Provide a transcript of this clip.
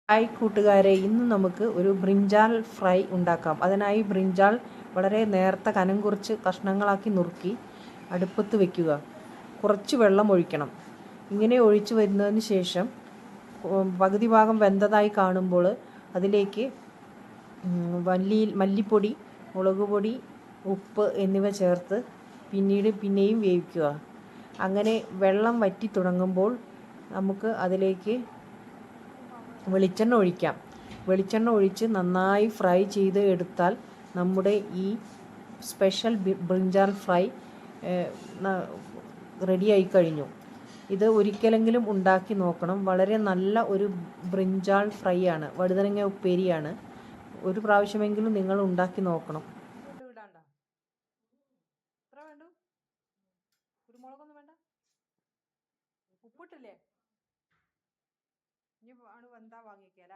Hi കൂട്ടുകാരെ, ഇന്ന് നമുക്ക് ഒരു ബ്രിഞ്ചാൾ ഫ്രൈ ഉണ്ടാക്കാം. അതിനായി ബ്രിഞ്ചാൾ വളരെ നേർത്ത കനം കുറച്ച് കഷ്ണങ്ങളാക്കി നുറുക്കി അടുപ്പത്ത് വയ്ക്കുക. കുറച്ച് വെള്ളം ഒഴിക്കണം. ഇങ്ങനെ ഒഴിച്ചു വരുന്നതിന് ശേഷം പകുതി ഭാഗം വെന്തതായി കാണുമ്പോൾ അതിലേക്ക് മല്ലിപ്പൊടി, മുളക് പൊടി, ഉപ്പ് എന്നിവ ചേർത്ത് പിന്നെയും വേവിക്കുക. അങ്ങനെ വെള്ളം വറ്റി തുടങ്ങുമ്പോൾ നമുക്ക് അതിലേക്ക് വെളിച്ചെണ്ണ ഒഴിക്കാം. വെളിച്ചെണ്ണ ഒഴിച്ച് നന്നായി ഫ്രൈ ചെയ്ത് എടുത്താൽ നമ്മുടെ ഈ സ്പെഷ്യൽ ബ്രിഞ്ചാൾ ഫ്രൈ റെഡിയായി കഴിഞ്ഞു. ഇത് ഒരിക്കലെങ്കിലും ഉണ്ടാക്കി നോക്കണം. വളരെ നല്ല ഒരു ബ്രിഞ്ചാൾ ഫ്രൈ ആണ്, വഴുതനങ്ങ ഉപ്പേരിയാണ്. ഒരു പ്രാവശ്യമെങ്കിലും നിങ്ങൾ ഉണ്ടാക്കി നോക്കണം. കുരുമുളകൊന്നും വേണ്ട, ഉപ്പിട്ടില്ലേ? ഇനി ആണ് വന്താ വാങ്ങിക്കല.